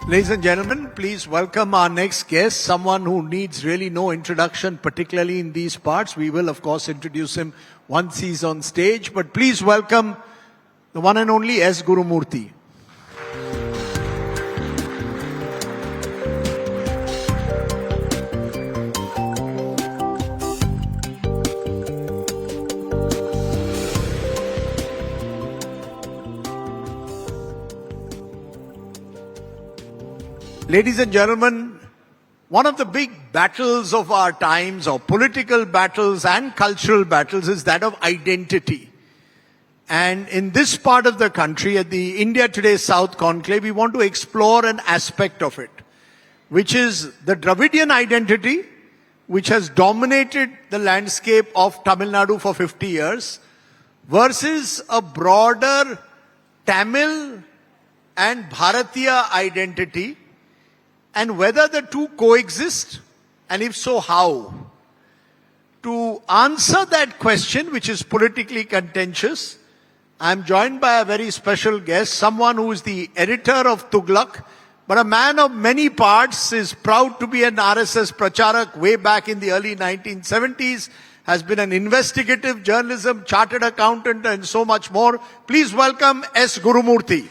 Ladies and gentlemen, please welcome our next guest, someone who needs really no introduction, particularly in these parts. We will, of course, introduce him once he's on stage, but please welcome the one and only S. Gurumurthy. Ladies and gentlemen, one of the big battles of our times, or political battles and cultural battles, is that of identity. And in this part of the country, at the India Today South Conclave, we want to explore an aspect of it, which is the Dravidian identity, which has dominated the landscape of Tamil Nadu for 50 years, versus a broader Tamil and Bharatiya identity, and whether the two coexist, and if so, how. To answer that question, which is politically contentious, I'm joined by a very special guest, someone who is the editor of Tughlaq, but a man of many parts, is proud to be an RSS pracharak way back in the early 1970s, has been an investigative journalism, chartered accountant, and so much more. Please welcome S. Gurumurthy.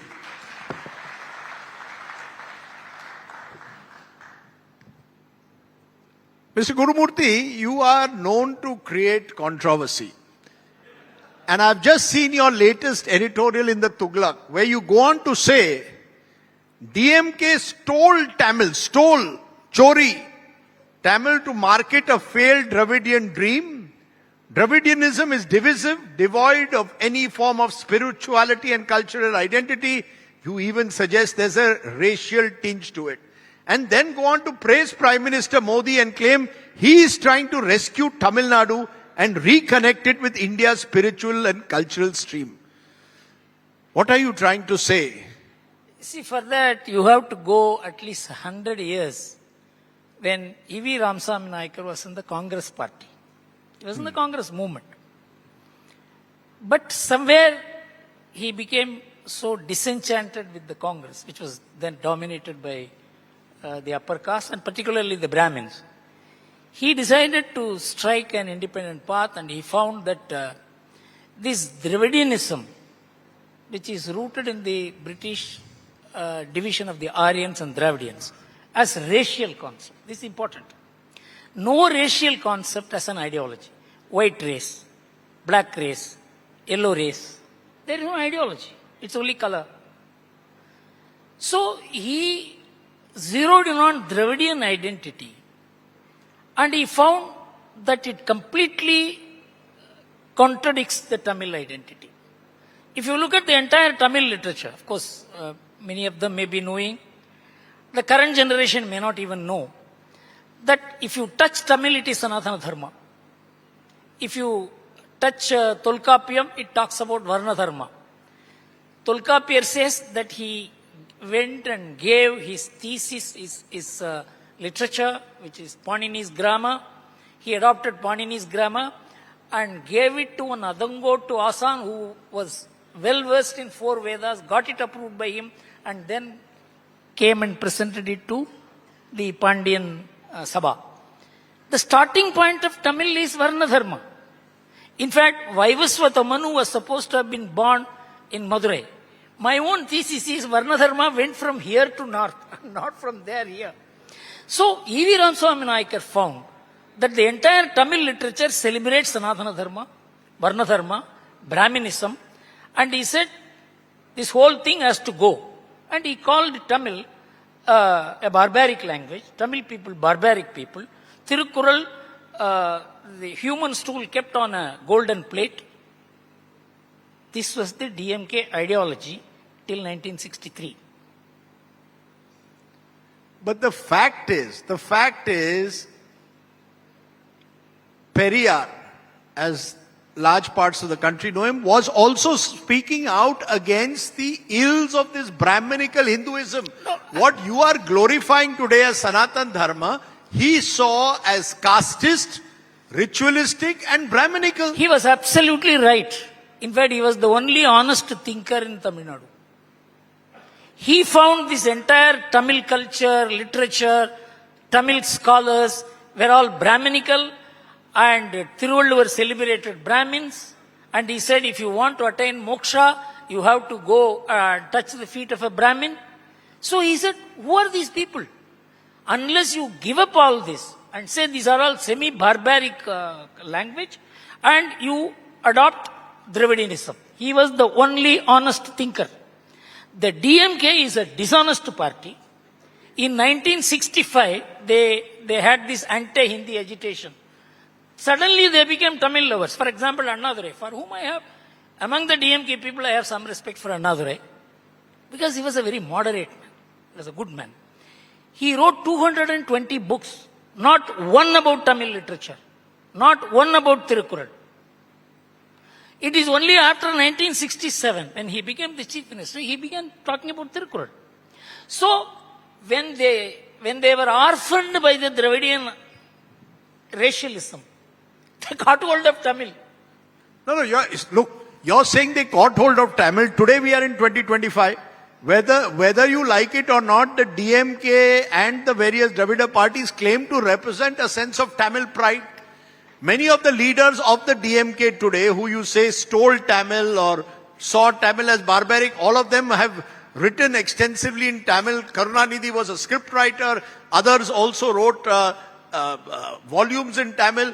Mr. Gurumurthy, you are known to create controversy. And I've just seen your latest editorial in the Tughlaq, where you go on to say, DMK stole chori, Tamil to market a failed Dravidian dream. Dravidianism is divisive, devoid of any form of spirituality and cultural identity. You even suggest there's a racial tinge to it. And then go on to praise Prime Minister Modi and claim he is trying to rescue Tamil Nadu and reconnect it with India's spiritual and cultural stream. What are you trying to say? See, for that you have to go at least 100 years when E.V. Ramasamy Naicker was in the Congress party. He was in the Congress movement. But somewhere he became so disenchanted with the Congress, which was then dominated by the upper caste and particularly the Brahmins. He decided to strike an independent path, and he found that this Dravidianism, which is rooted in the British division of the Aryans and Dravidians, as racial concept. This is important. No racial concept as an ideology. White race, black race, yellow race. There is no ideology. It's only color. So he zeroed in on Dravidian identity, and he found that it completely contradicts the Tamil identity. If you look at the entire Tamil literature, of course, many of them may be knowing, the current generation may not even know, that if you touch Tamil, it is Sanatana Dharma. If you touch Tolkappiyam, it talks about Varna Dharma. Tolkappiyar says that he went and gave his thesis, his literature, which is Panini's grammar. He adopted Panini's grammar and gave it to an Adango to Asan who was well versed in 4 Vedas, got it approved by him, and then came and presented it to the Pandian Sabha. The starting point of Tamil is Varna Dharma. In fact, Vaivaswata Manu was supposed to have been born in Madurai. My own thesis is Varna Dharma went from here to north, not from there here. So, E.V. Ramasamy Naicker found that the entire Tamil literature celebrates Sanatana Dharma, Varna Dharma, Brahminism, and he said this whole thing has to go. And he called Tamil a barbaric language, Tamil people barbaric people. Tirukkural, the human stool kept on a golden plate. This was the DMK ideology till 1963. But the fact is, Periyar, as large parts of the country know him, was also speaking out against the ills of this Brahminical Hinduism. What you are glorifying today as Sanatan Dharma, he saw as casteist, ritualistic and Brahminical. He was absolutely right. In fact, he was the only honest thinker in Tamil Nadu. He found this entire Tamil culture, literature, Tamil scholars were all Brahminical, and Thiruvalluvar celebrated Brahmins. And he said, if you want to attain moksha, you have to go touch the feet of a Brahmin. So he said, who are these people? Unless you give up all this and say these are all semi-barbaric language, and you adopt Dravidianism. He was the only honest thinker. The DMK is a dishonest party. In 1965, they had this anti-Hindi agitation. Suddenly they became Tamil lovers. For example, Annadurai, for whom I have, among the DMK people, I have some respect for Annadurai, because he was a very moderate man. He was a good man. He wrote 220 books, not one about Tamil literature, not one about Tirukkural. It is only after 1967, when he became the chief minister, he began talking about Tirukkural. So, when they were orphaned by the Dravidian racialism, they got hold of Tamil. No, you're saying they got hold of Tamil. Today we are in 2025. Whether you like it or not, the DMK and the various Dravida parties claim to represent a sense of Tamil pride. Many of the leaders of the DMK today, who you say stole Tamil or saw Tamil as barbaric, all of them have written extensively in Tamil. Karunanidhi was a script writer. Others also wrote volumes in Tamil.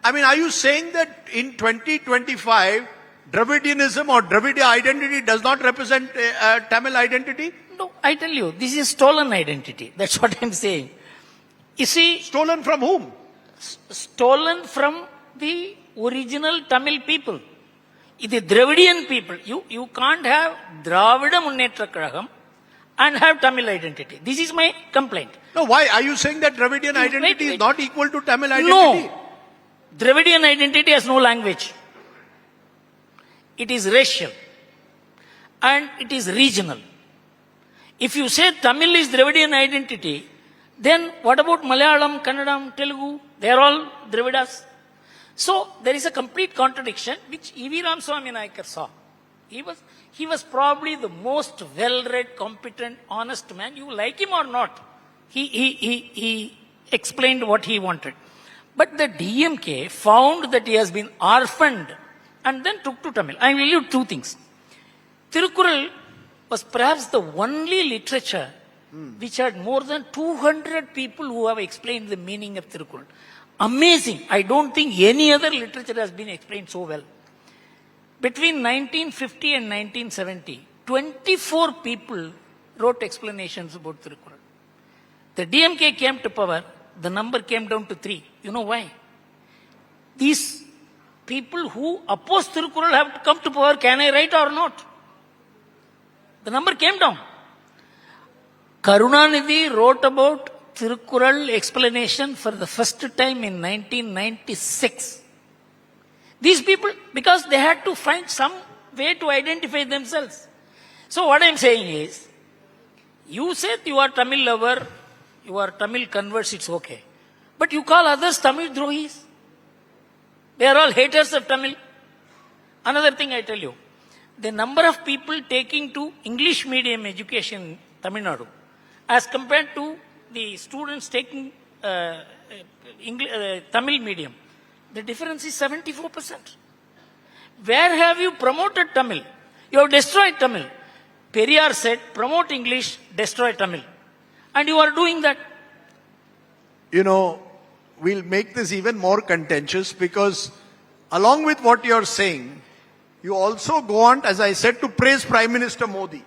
I mean, are you saying that in 2025, Dravidianism or Dravida identity does not represent Tamil identity? No, I tell you, this is stolen identity. That's what I'm saying. You see, Stolen from whom? Stolen from the original Tamil people. The Dravidian people. You can't have Dravida Munnetra Kazhagam and have Tamil identity. This is my complaint. No, why? Are you saying that Dravidian identity is not equal to Tamil identity? No. Dravidian identity has no language. It is racial. And it is regional. If you say Tamil is Dravidian identity, then what about Malayalam, Kannadam, Telugu? They are all Dravidas. So there is a complete contradiction which E.V. Ramaswamy Naicker saw. He was probably the most well-read, competent, honest man. You like him or not? He explained what he wanted. But the DMK found that he has been orphaned and then took to Tamil. I will tell you two things. Tirukkural was perhaps the only literature which had more than 200 people who have explained the meaning of Tirukkural. Amazing. I don't think any other literature has been explained so well. Between 1950 and 1970, 24 people wrote explanations about Tirukkural. The DMK came to power, the number came down to 3. You know why? These people who oppose Tirukkural have to come to power. Can I write or not? The number came down. Karunanidhi wrote about Tirukkural explanation for the first time in 1996. These people, because they had to find some way to identify themselves. So what I am saying is, you said you are Tamil lover, you are Tamil converts, it's okay. But you call others Tamil drohis. They are all haters of Tamil. Another thing I tell you, the number of people taking to English medium education in Tamil Nadu as compared to the students taking Tamil medium, the difference is 74%. Where have you promoted Tamil? You have destroyed Tamil. Periyar said, promote English, destroy Tamil. And you are doing that. You know, we'll make this even more contentious because along with what you're saying, you also go on, as I said, to praise Prime Minister Modi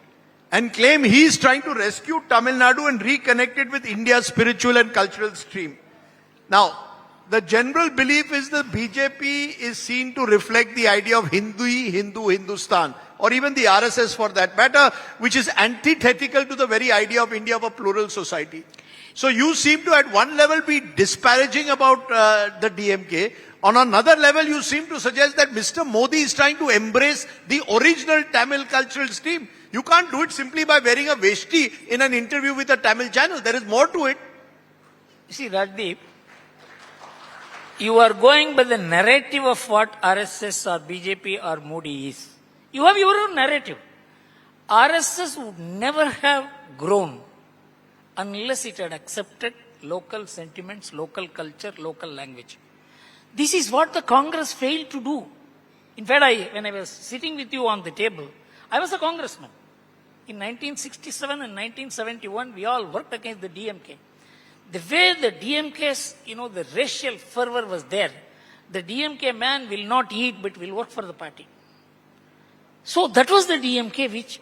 and claim he is trying to rescue Tamil Nadu and reconnect it with India's spiritual and cultural stream. Now, the general belief is that BJP is seen to reflect the idea of Hindustan, or even the RSS for that matter, which is antithetical to the very idea of India of a plural society. So you seem to at one level be disparaging about the DMK. On another level, you seem to suggest that Mr. Modi is trying to embrace the original Tamil cultural stream. You can't do it simply by wearing a veshti in an interview with a Tamil channel. There is more to it. You see, Rajdeep, you are going by the narrative of what RSS or BJP or Modi is. You have your own narrative. RSS would never have grown unless it had accepted local sentiments, local culture, local language. This is what the Congress failed to do. In fact, when I was sitting with you on the table, I was a congressman. In 1967 and 1971, we all worked against the DMK. The way the DMK's, the racial fervor was there, the DMK man will not eat but will work for the party. So that was the DMK which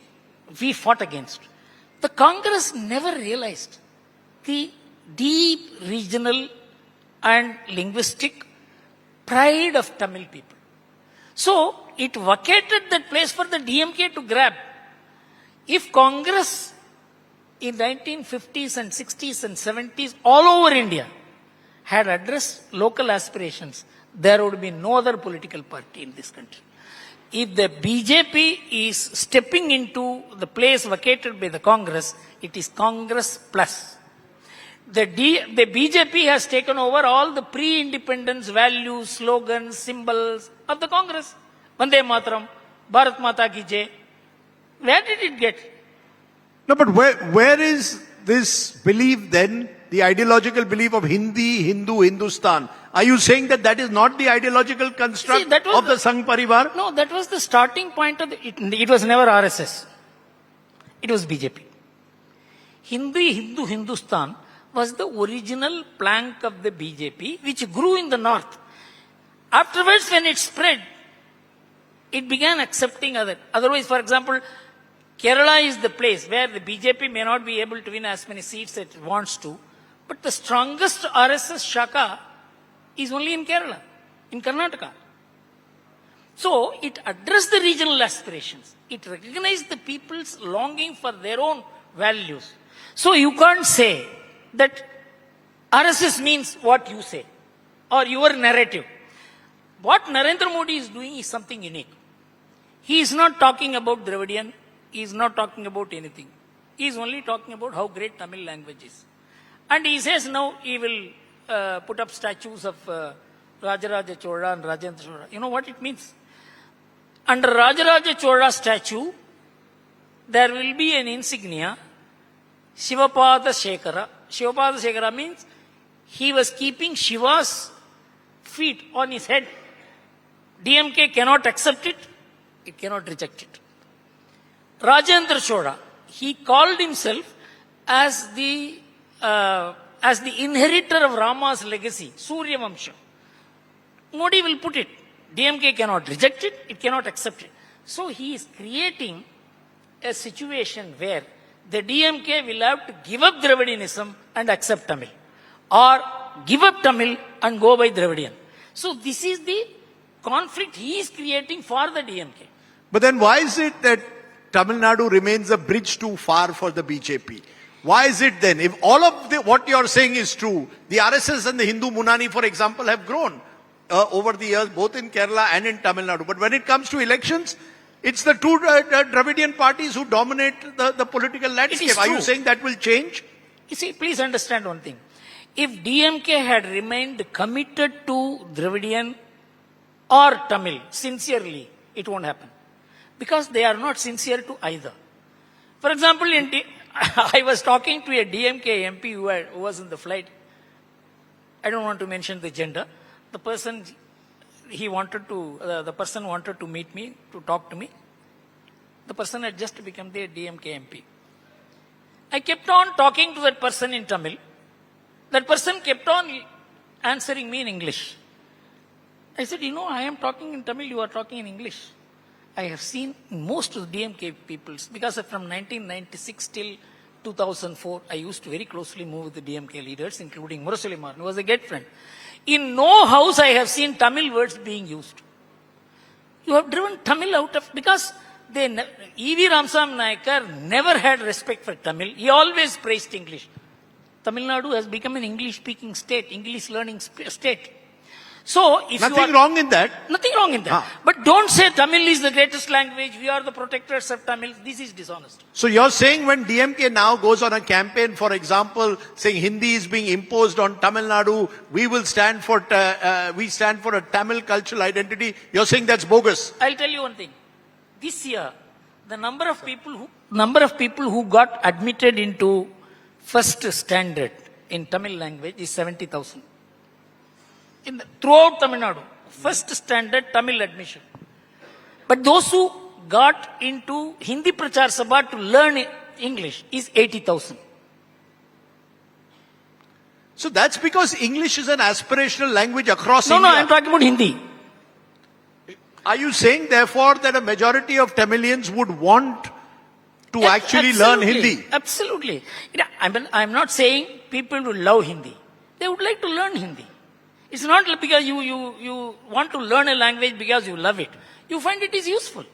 we fought against. The Congress never realized the deep regional and linguistic pride of Tamil people. So it vacated that place for the DMK to grab. If Congress in 1950s and 60s and 70s all over India had addressed local aspirations, there would be no other political party in this country. If the BJP is stepping into the place vacated by the Congress, it is Congress plus. The BJP has taken over all the pre-independence values, slogans, symbols of the Congress. Vande Mataram, Bharat Mata Ki Jai. Where did it get? No, but where is this belief then, the ideological belief of Hindi, Hindu, Hindustan? Are you saying that that is not the ideological construct of the Sangh Parivar? No, that was the starting point of it was never RSS. It was BJP. Hindi, Hindu, Hindustan was the original plank of the BJP, which grew in the north. Afterwards, when it spread, it began accepting other. Otherwise, for example, Kerala is the place where the BJP may not be able to win as many seats as it wants to, but the strongest RSS shaka is only in Kerala, in Karnataka. So it addressed the regional aspirations. It recognized the people's longing for their own values. So you can't say that RSS means what you say or your narrative. What Narendra Modi is doing is something unique. He is not talking about Dravidian. He is not talking about anything. He is only talking about how great Tamil language is. And he says now he will put up statues of Rajaraja Chola and Rajendra Chola. You know what it means? Under Rajaraja Chola statue, there will be an insignia, Shivapada Shekhara. Shivapada Shekhara means he was keeping Shiva's feet on his head. DMK cannot accept it. It cannot reject it. Rajendra Chola, he called himself as the inheritor of Rama's legacy, Surya Vamsha. Modi will put it. DMK cannot reject it, it cannot accept it. So he is creating a situation where the DMK will have to give up Dravidianism and accept Tamil, or give up Tamil and go by Dravidian. So this is the conflict he is creating for the DMK. But then why is it that Tamil Nadu remains a bridge too far for the BJP? Why is it then, if all of what you're saying is true, the RSS and the Hindu Munani, for example, have grown over the years, both in Kerala and in Tamil Nadu. But when it comes to elections, it's the two Dravidian parties who dominate the political landscape. Are you saying that will change? You see, please understand one thing. If DMK had remained committed to Dravidian or Tamil sincerely, it won't happen. Because they are not sincere to either. For example, I was talking to a DMK MP who was in the flight. I don't want to mention the gender. The person wanted to meet me, to talk to me. The person had just become the DMK MP. I kept on talking to that person in Tamil. That person kept on answering me in English. I said, I am talking in Tamil, you are talking in English. I have seen most of the DMK peoples, because from 1996 till 2004, I used to very closely move with the DMK leaders, including Murasaliman, who was a great friend. In no house I have seen Tamil words being used. You have driven Tamil out of, because E.V. Ramsam Naikar never had respect for Tamil. He always praised English. Tamil Nadu has become an English-speaking state, English-learning state. So, if nothing wrong in that. Nothing wrong in that. But don't say Tamil is the greatest language, we are the protectors of Tamil. This is dishonest. So you're saying when DMK now goes on a campaign, for example, saying Hindi is being imposed on Tamil Nadu, we stand for a Tamil cultural identity, you're saying that's bogus? I'll tell you one thing. This year, The number of people who got admitted into first standard in Tamil language is 70,000. Throughout Tamil Nadu, first standard Tamil admission. But those who got into Hindi Prachar Sabha to learn English is 80,000. So that's because English is an aspirational language across No, India. I'm talking about Hindi. Are you saying, therefore, that a majority of Tamilians would want to actually learn Hindi? Absolutely. I'm not saying people will love Hindi. They would like to learn Hindi. It's not because you want to learn a language because you love it. You find it is useful.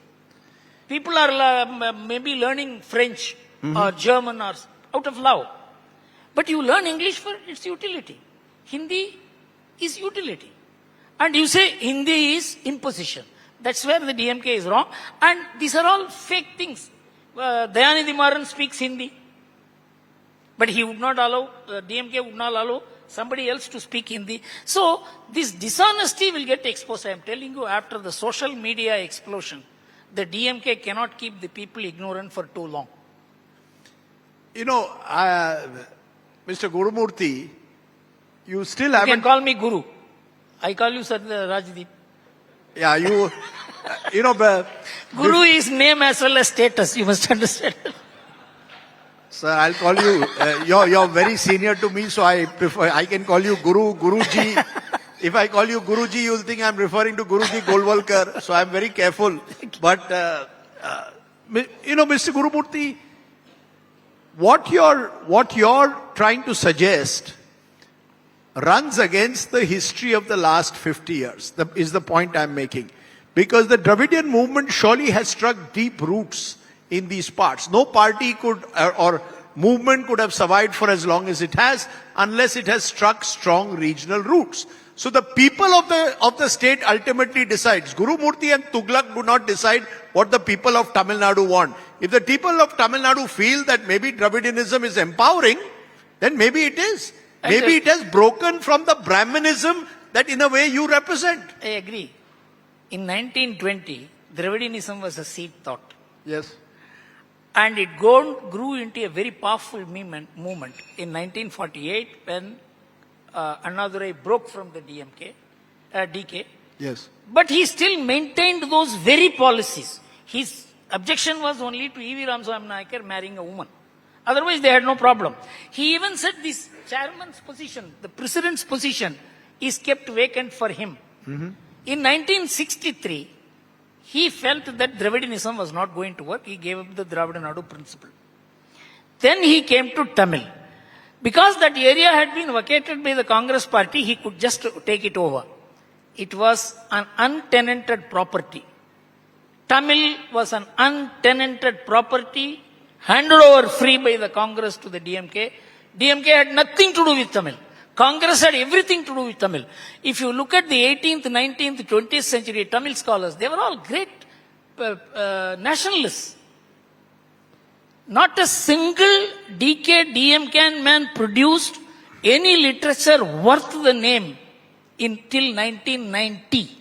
People are maybe learning French or German or out of love. But you learn English for its utility. Hindi is utility. And you say Hindi is imposition. That's where the DMK is wrong. And these are all fake things. Dayanidhi Maran speaks Hindi. But he would not allow, DMK would not allow somebody else to speak Hindi. So this dishonesty will get exposed. I am telling you, after the social media explosion, the DMK cannot keep the people ignorant for too long. You know, Mr. Gurumurthy, you still You haven't... can call me Guru. I call you Rajdeep. Yeah, you know... Guru is name as well as status, you must understand. Sir, I'll call you, you're very senior to me, so I can call you Guru, Guruji. If I call you Guruji, you'll think I'm referring to Guruji Golwalkar, so I'm very careful. But, you know, Mr. Gurumurthy, what you're trying to suggest runs against the history of the last 50 years, is the point I'm making. Because the Dravidian movement surely has struck deep roots in these parts. No party could, or movement could have survived for as long as it has, unless it has struck strong regional roots. So the people of the state ultimately decides. Gurumurthy and Tughlaq do not decide what the people of Tamil Nadu want. If the people of Tamil Nadu feel that maybe Dravidianism is empowering, then maybe it is. Maybe it has broken from the Brahmanism that in a way you represent. I agree. In 1920, Dravidianism was a seed thought. Yes. And it grew into a very powerful movement in 1948 when Annadurai broke from the DK. Yes. But he still maintained those very policies. His objection was only to E.V. Ramaswamy Naikar marrying a woman. Otherwise, they had no problem. He even said this chairman's position, the president's position, is kept vacant for him. In 1963, he felt that Dravidianism was not going to work. He gave up the Dravida Nadu principle. Then he came to Tamil. Because that area had been vacated by the Congress party, he could just take it over. It was an untenanted property. Tamil was an untenanted property handed over free by the Congress to the DMK. DMK had nothing to do with Tamil. Congress had everything to do with Tamil. If you look at the 18th, 19th, 20th century Tamil scholars, they were all great nationalists. Not a single DMK man produced any literature worth the name until 1990.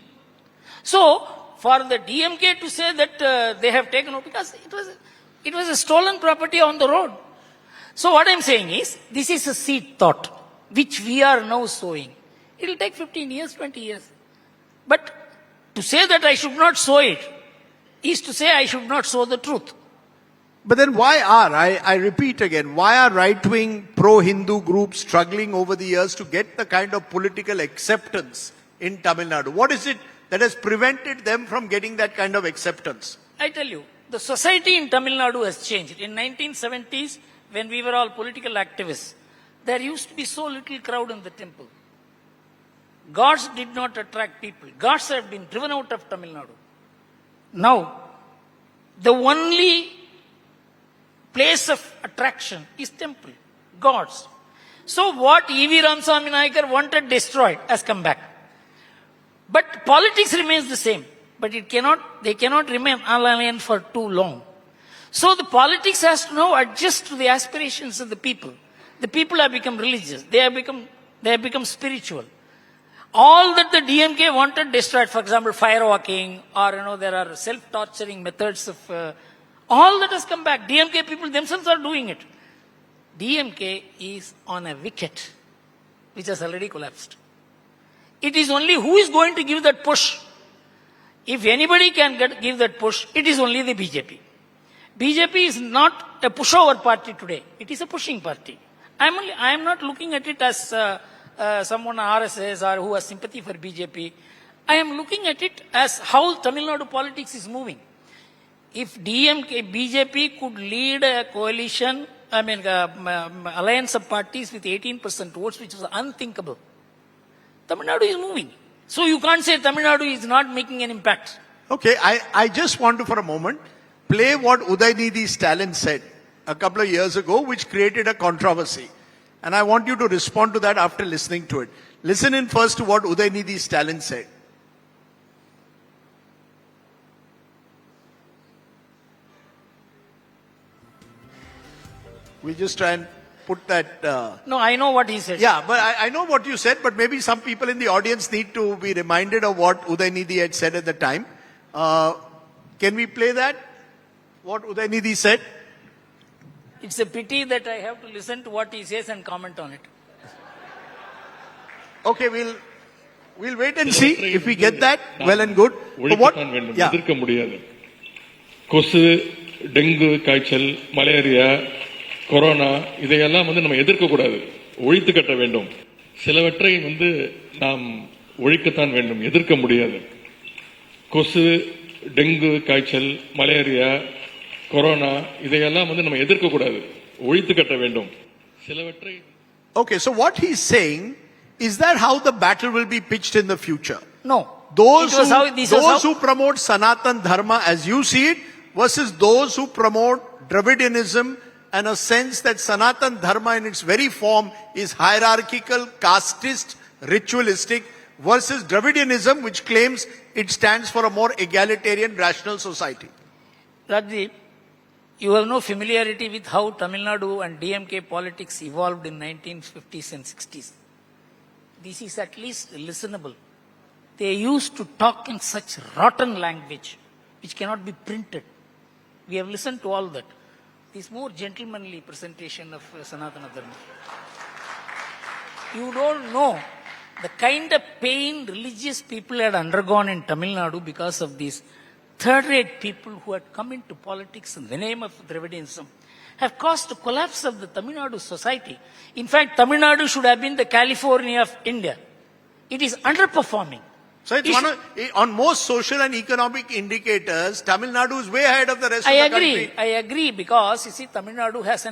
So, for the DMK to say that they have taken over, because it was a stolen property on the road. So what I'm saying is, this is a seed thought, which we are now sowing. It will take 15 years, 20 years. But to say that I should not sow it, is to say I should not sow the truth. But then I repeat again, why are right-wing pro-Hindu groups struggling over the years to get the kind of political acceptance in Tamil Nadu? What is it that has prevented them from getting that kind of acceptance? I tell you, the society in Tamil Nadu has changed. In 1970s, when we were all political activists, there used to be so little crowd in the temple. Gods did not attract people. Gods have been driven out of Tamil Nadu. Now, the only place of attraction is temple, gods. So what E.V. Ramaswamy Naikar wanted destroyed has come back. But politics remains the same. But they cannot remain alien for too long. So the politics has to now adjust to the aspirations of the people. The people have become religious. They have become spiritual. All that the DMK wanted destroyed, for example, firewalking, or there are self-torturing methods of All that has come back. DMK people themselves are doing it. DMK is on a wicket which has already collapsed. It is only who is going to give that push. If anybody can give that push, it is only the BJP. BJP is not a pushover party today. It is a pushing party. I am not looking at it as someone RSS or who has sympathy for BJP. I am looking at it as how Tamil Nadu politics is moving. If BJP could lead a coalition, alliance of parties with 18% votes, which was unthinkable, Tamil Nadu is moving. So you can't say Tamil Nadu is not making an impact. Okay, I just want to, for a moment, play what Udaynidhi Stalin said a couple of years ago, which created a controversy. And I want you to respond to that after listening to it. Listen in first to what Udaynidhi Stalin said. We'll just try and put that... No, I know what he said. Yeah, but I know what you said, but maybe some people in the audience need to be reminded of what Udaynidhi had said at the time. Can we play that? What Udaynidhi said? It's a pity that I have to listen to what he says and comment on it. Okay, we'll wait and see if we get that. Well and good. But what? Yeah. எதிர்க்க முடியாது. கொசு, dengue காய்ச்சல், malaria, corona இதையெல்லாம் நம்ம எதிர்க்க கூடாது. ஒழித்து கட்ட வேண்டும். சிலவற்றை நாம் ஒழிக்கத்தான் வேண்டும். எதிர்க்க முடியாது. கொசு, டெங்கு காய்ச்சல், மலேரியா, கொரோனா இதையெல்லாம் நம்ம எதிர்க்க கூடாது. ஒழித்து கட்ட வேண்டும். சிலவற்றை Okay, so what he's saying is that how the battle will be pitched in the future? No. Those who promote Sanatan Dharma as you see it versus those who promote Dravidianism and a sense that Sanatan Dharma in its very form is hierarchical, casteist, ritualistic versus Dravidianism which claims it stands for a more egalitarian, rational society. Rajdeep, you have no familiarity with how Tamil Nadu and DMK politics evolved in 1950s and 60s. This is at least listenable. They used to talk in such rotten language, which cannot be printed. We have listened to all that. This more gentlemanly presentation of Sanatana Dharma. You don't know the kind of pain religious people had undergone in Tamil Nadu because of these third-rate people who had come into politics in the name of Dravidianism have caused the collapse of the Tamil Nadu society. In fact, Tamil Nadu should have been the California of India. It is underperforming. So it's on most social and economic indicators, Tamil Nadu is way ahead of the rest of the country. I agree because, you see, Tamil Nadu has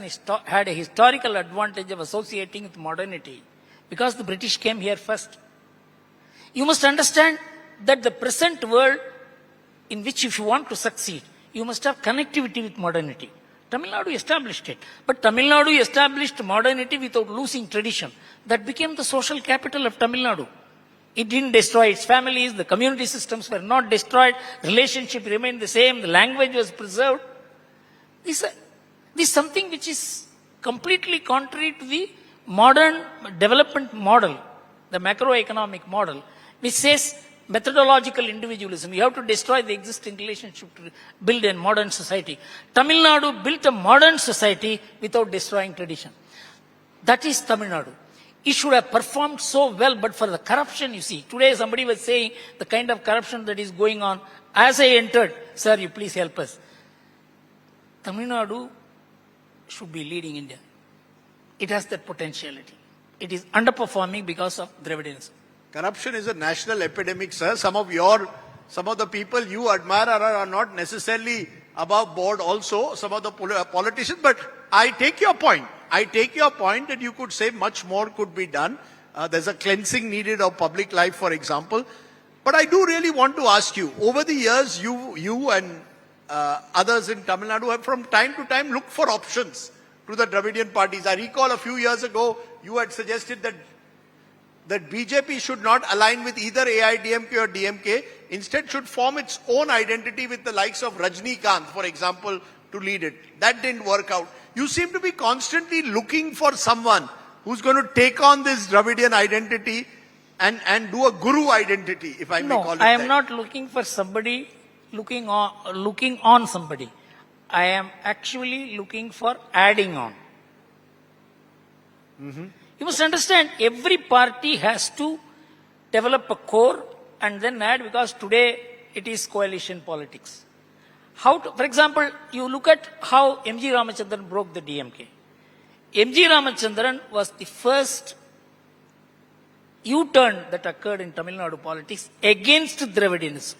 had a historical advantage of associating with modernity because the British came here first. You must understand that the present world in which if you want to succeed, you must have connectivity with modernity. Tamil Nadu established it. But Tamil Nadu established modernity without losing tradition. That became the social capital of Tamil Nadu. It didn't destroy its families, the community systems were not destroyed, relationship remained the same, the language was preserved. This is something which is completely contrary to the modern development model, the macroeconomic model, which says methodological individualism. You have to destroy the existing relationship to build a modern society. Tamil Nadu built a modern society without destroying tradition. That is Tamil Nadu. It should have performed so well, but for the corruption, you see. Today somebody was saying the kind of corruption that is going on. As I entered, sir, you please help us. Tamil Nadu should be leading India. It has that potentiality. It is underperforming because of Dravidianism. Corruption is a national epidemic, sir. Some of the people you admire are not necessarily above board also, some of the politicians, but I take your point. I take your point that you could say much more could be done. There's a cleansing needed of public life, for example. But I do really want to ask you, over the years, you and others in Tamil Nadu have from time to time looked for options to the Dravidian parties. I recall a few years ago, you had suggested that BJP should not align with either AIDMK or DMK, instead should form its own identity with the likes of Rajnikant, for example, to lead it. That didn't work out. You seem to be constantly looking for someone who's going to take on this Dravidian identity and do a guru identity, if I may call it that. No, I am not looking for somebody, looking on somebody. I am actually looking for adding on. You must understand, every party has to develop a core and then add, because today it is coalition politics. For example, you look at how M.G. Ramachandran broke the DMK. M.G. Ramachandran was the first U-turn that occurred in Tamil Nadu politics against Dravidianism.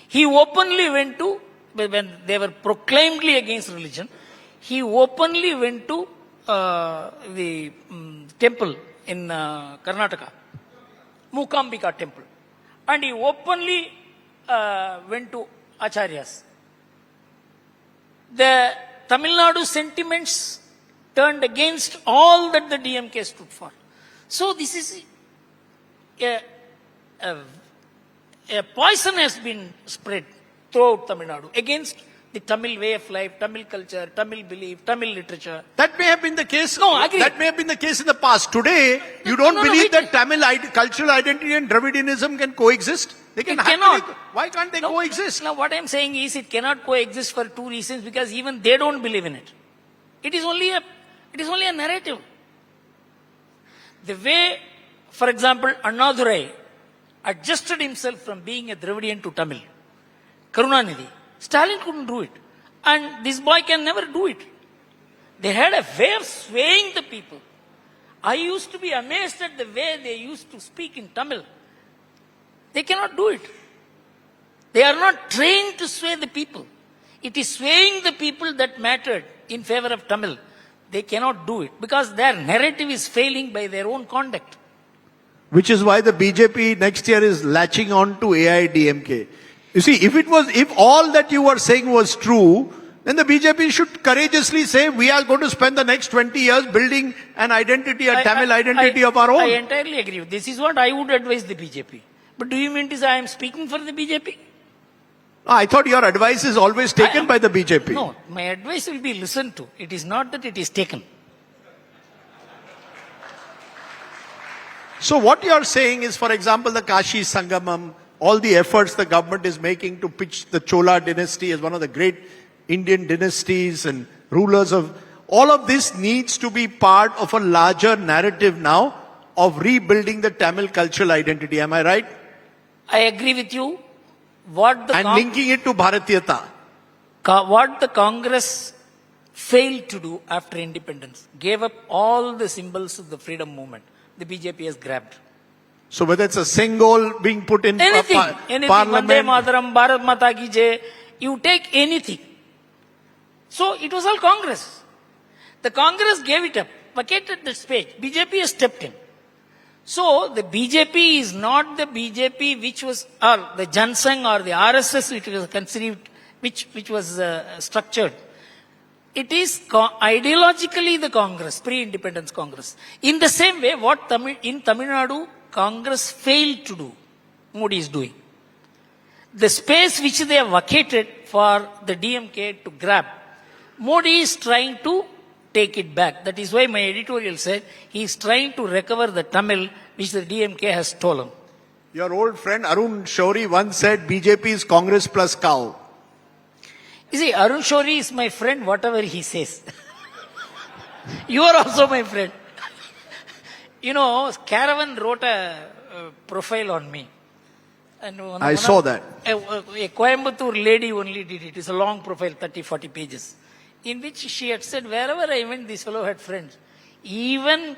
He openly went to, when they were proclaimedly against religion, he openly went to the temple in Karnataka, Mookambika temple. And he openly went to Acharyas. The Tamil Nadu sentiments turned against all that the DMK stood for. So this is a poison has been spread throughout Tamil Nadu against the Tamil way of life, Tamil culture, Tamil belief, Tamil literature. That may have been the case. No, agree. That may have been the case in the past. Today, you don't believe that Tamil cultural identity and Dravidianism can coexist? They can. It cannot. Why can't they coexist? Now, what I am saying is, it cannot coexist for two reasons, because even they don't believe in it. It is only a narrative. The way, for example, Annadurai adjusted himself from being a Dravidian to Tamil, Karunanidhi, Stalin couldn't do it. And this boy can never do it. They had a way of swaying the people. I used to be amazed at the way they used to speak in Tamil. They cannot do it. They are not trained to sway the people. It is swaying the people that mattered in favor of Tamil. They cannot do it because their narrative is failing by their own conduct. Which is why the BJP next year is latching on to AIDMK. You see, if all that you were saying was true, then the BJP should courageously say, we are going to spend the next 20 years building an identity, a Tamil identity of our own. I entirely agree. This is what I would advise the BJP. But do you mean to say I am speaking for the BJP? I thought your advice is always taken by the BJP. No, my advice will be listened to. It is not that it is taken. So what you are saying is, for example, the Kashi Sangamam, all the efforts the government is making to pitch the Chola dynasty as one of the great Indian dynasties and rulers of, all of this needs to be part of a larger narrative now of rebuilding the Tamil cultural identity. Am I right? I agree with you. And linking it to Bharatiyata. What the Congress failed to do after independence, gave up all the symbols of the freedom movement. The BJP has grabbed. So whether it's a single being put in anything, Parliament. Vande Mataram, Bharat Mata Ki Jai, you take anything. So it was all Congress. The Congress gave it up, vacated the space. BJP has stepped in. So the BJP is not the BJP which was, or the Jan Sangh or the RSS which was conceived, which was structured. It is ideologically the Congress, pre-independence Congress. In the same way, what in Tamil Nadu, Congress failed to do, Modi is doing. The space which they have vacated for the DMK to grab, Modi is trying to take it back. That is why my editorial said he is trying to recover the Tamil which the DMK has stolen. Your old friend Arun Shourie once said BJP is Congress plus cow. You see, Arun Shourie is my friend, whatever he says. You are also my friend. You know, Caravan wrote a profile on me. And I saw that. A Coimbatore lady only did it. It's a long profile, 30-40 pages. In which she had said, wherever I went, this fellow had friends. Even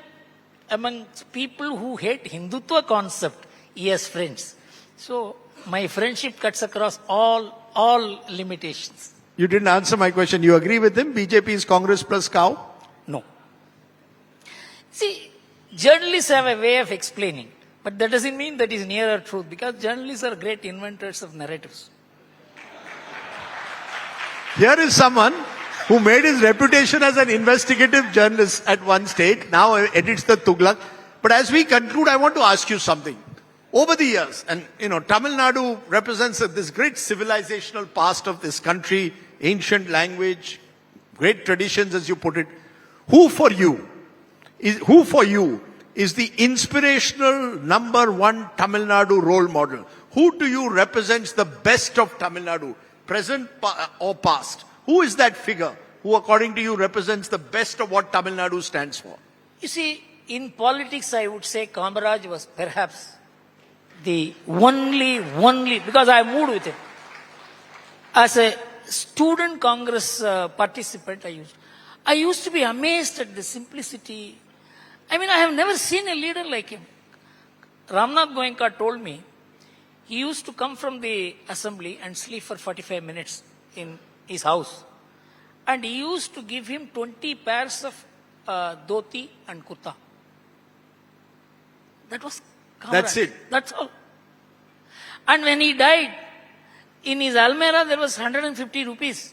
among people who hate Hindutva concept, he has friends. So, my friendship cuts across all limitations. You didn't answer my question. You agree with him? BJP is Congress plus cow? No. See, journalists have a way of explaining. But that doesn't mean that is nearer truth, because journalists are great inventors of narratives. Here is someone who made his reputation as an investigative journalist at one stage, now edits the Tughlaq. But as we conclude, I want to ask you something. Over the years, and Tamil Nadu represents this great civilizational past of this country, ancient language, great traditions as you put it. Who for you is the inspirational number one Tamil Nadu role model? Who to you represents the best of Tamil Nadu, present or past? Who is that figure who, according to you, represents the best of what Tamil Nadu stands for? You see, in politics, I would say Kamaraj was perhaps the only, because I moved with him. As a student Congress participant, I used to be amazed at the simplicity. I mean, I have never seen a leader like him. Ramnath Goenka told me he used to come from the assembly and sleep for 45 minutes in his house. And he used to give him 20 pairs of dhoti and kurta. That was Kamaraj. That's it. That's all. And when he died, in his almirah there was 150 rupees.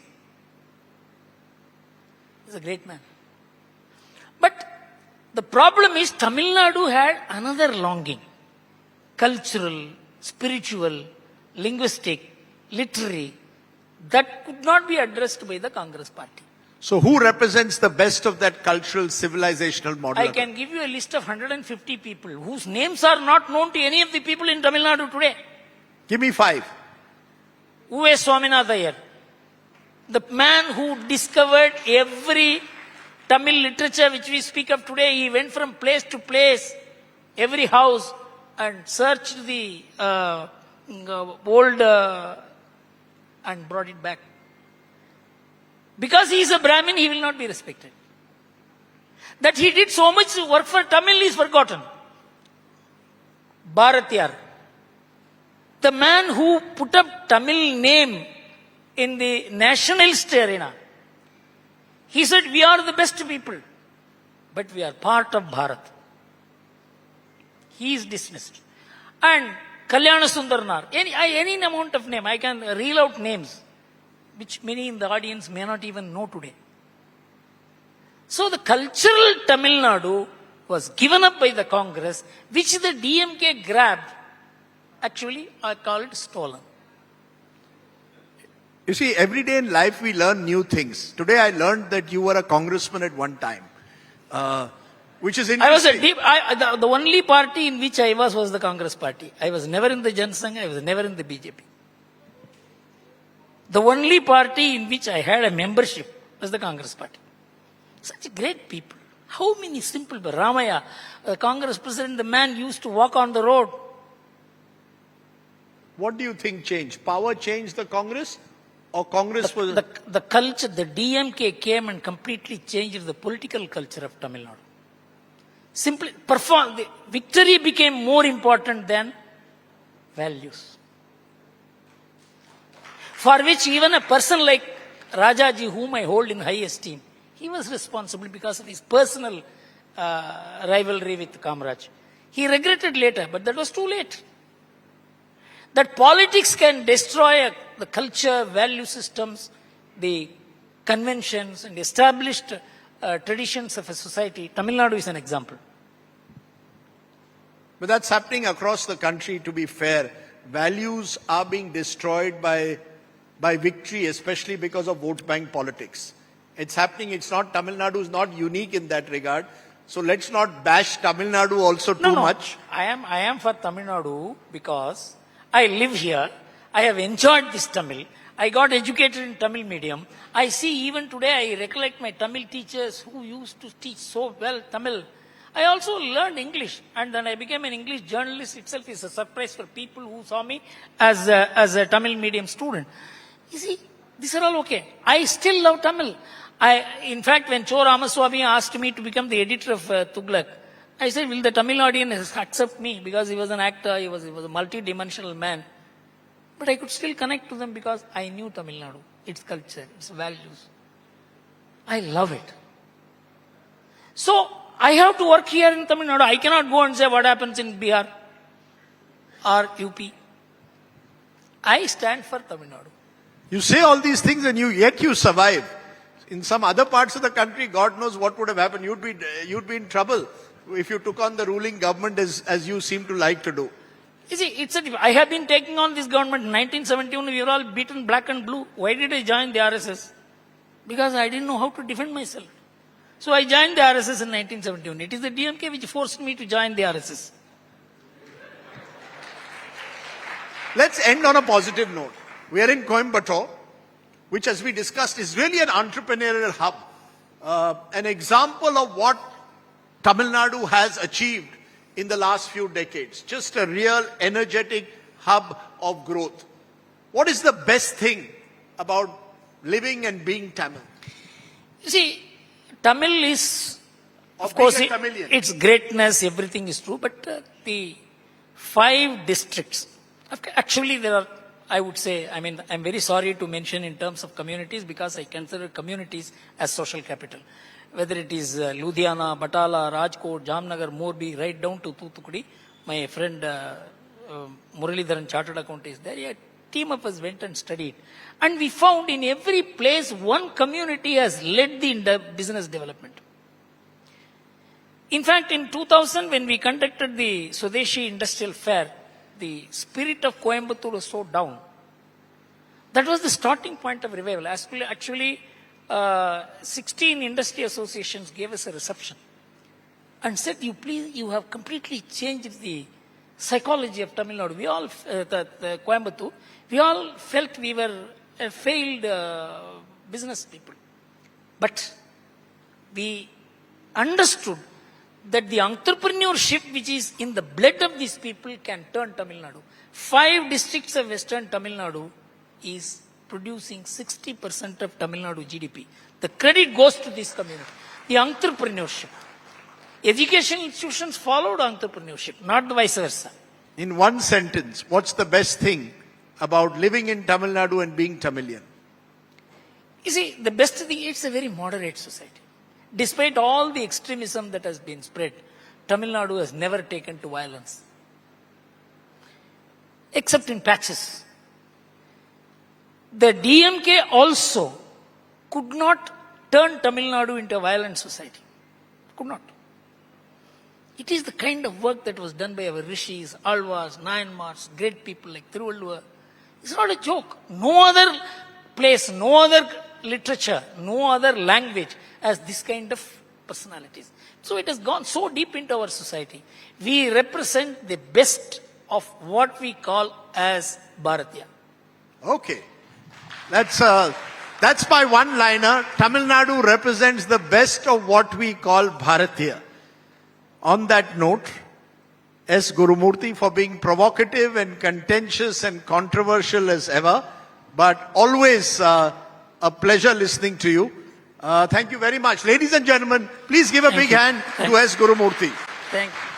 He's a great man. But the problem is Tamil Nadu had another longing. Cultural, spiritual, linguistic, literary, that could not be addressed by the Congress party. So who represents the best of that cultural, civilizational model? I can give you a list of 150 people whose names are not known to any of the people in Tamil Nadu today. Give me 5. U.S. Swaminathan Iyer, the man who discovered every Tamil literature which we speak of today. He went from place to place, every house, and searched the old and brought it back. Because he is a Brahmin, he will not be respected. That he did so much work for Tamil is forgotten. Bharatiyar, the man who put up Tamil name in the nationalist arena. He said, we are the best people, but we are part of Bharat. He is dismissed. And Kalyana Sundarnar, any amount of name, I can reel out names, which many in the audience may not even know today. So the cultural Tamil Nadu was given up by the Congress, which the DMK grabbed. Actually, I call it stolen. You see, every day in life we learn new things. Today I learned that you were a congressman at one time, which is interesting. The only party in which I was the Congress party. I was never in the Jan Sangh, I was never in the BJP. The only party in which I had a membership was the Congress party. Such great people. How many simple people? Ramaya, the Congress president, the man used to walk on the road. What do you think changed? Power changed the Congress? Or Congress was... The culture, the DMK came and completely changed the political culture of Tamil Nadu. Simply, the victory became more important than values. For which even a person like Rajaji, whom I hold in high esteem, he was responsible because of his personal rivalry with Kamaraj. He regretted later, but that was too late. That politics can destroy the culture, value systems, the conventions and established traditions of a society. Tamil Nadu is an example. But that's happening across the country, to be fair. Values are being destroyed by victory, especially because of vote bank politics. It's happening. It's not, Tamil Nadu is not unique in that regard. So let's not bash Tamil Nadu also too much. I am for Tamil Nadu because I live here. I have enjoyed this Tamil. I got educated in Tamil medium. I see even today, I recollect my Tamil teachers who used to teach so well Tamil. I also learned English, and then I became an English journalist. Itself is a surprise for people who saw me as a Tamil medium student. You see, these are all okay. I still love Tamil. In fact, when Cho Ramaswamy asked me to become the editor of Tughlaq, I said, will the Tamil audience accept me? Because he was an actor, he was a multi-dimensional man. But I could still connect to them because I knew Tamil Nadu, its culture, its values. I love it. So, I have to work here in Tamil Nadu. I cannot go and say what happens in Bihar or UP. I stand for Tamil Nadu. You say all these things and yet you survive. In some other parts of the country, God knows what would have happened. You'd be in trouble if you took on the ruling government as you seem to like to do. You see, I have been taking on this government. In 1971, we were all beaten black and blue. Why did I join the RSS? Because I didn't know how to defend myself. So I joined the RSS in 1971. It is the DMK which forced me to join the RSS. Let's end on a positive note. We are in Coimbatore. which as we discussed is really an entrepreneurial hub. An example of what Tamil Nadu has achieved in the last few decades. Just a real energetic hub of growth. What is the best thing about living and being Tamil? You see, Tamil is, of being course, a Tamilian. its greatness, everything is true, but the 5 districts, actually there are, I would say, I mean, I'm very sorry to mention in terms of communities because I consider communities as social capital. Whether it is Ludhiana, Batala, Rajkot, Jamnagar, Morbi, right down to Toothukudi. My friend Muralidharan, chartered accountant, is there. A team of us went and studied. And we found in every place one community has led the business development. In fact, in 2000, when we conducted the Swadeshi Industrial Fair, the spirit of Coimbatore was so down. That was the starting point of revival. Actually, 16 industry associations gave us a reception and said, you have completely changed the psychology of Tamil Nadu. We all, the Coimbatore, we all felt we were failed business people. But we understood that the entrepreneurship which is in the blood of these people can turn Tamil Nadu. 5 districts of Western Tamil Nadu is producing 60% of Tamil Nadu GDP. The credit goes to this community. The entrepreneurship. Education institutions followed entrepreneurship, not vice versa. In one sentence, what's the best thing about living in Tamil Nadu and being Tamilian? You see, the best thing, it's a very moderate society. Despite all the extremism that has been spread, Tamil Nadu has never taken to violence. Except in patches. The DMK also could not turn Tamil Nadu into a violent society. Could not. It is the kind of work that was done by our rishis, alvas, nayanmars, great people like Thiruvalluvar. It's not a joke. No other place, no other literature, no other language has this kind of personalities. So it has gone so deep into our society. We represent the best of what we call as Bharatiya. Okay. That's my one-liner. Tamil Nadu represents the best of what we call Bharatiya. On that note, S. Gurumurthy for being provocative and contentious and controversial as ever, but always a pleasure listening to you. Thank you very much. Ladies and gentlemen, please give a big hand to S. Gurumurthy. Thank you.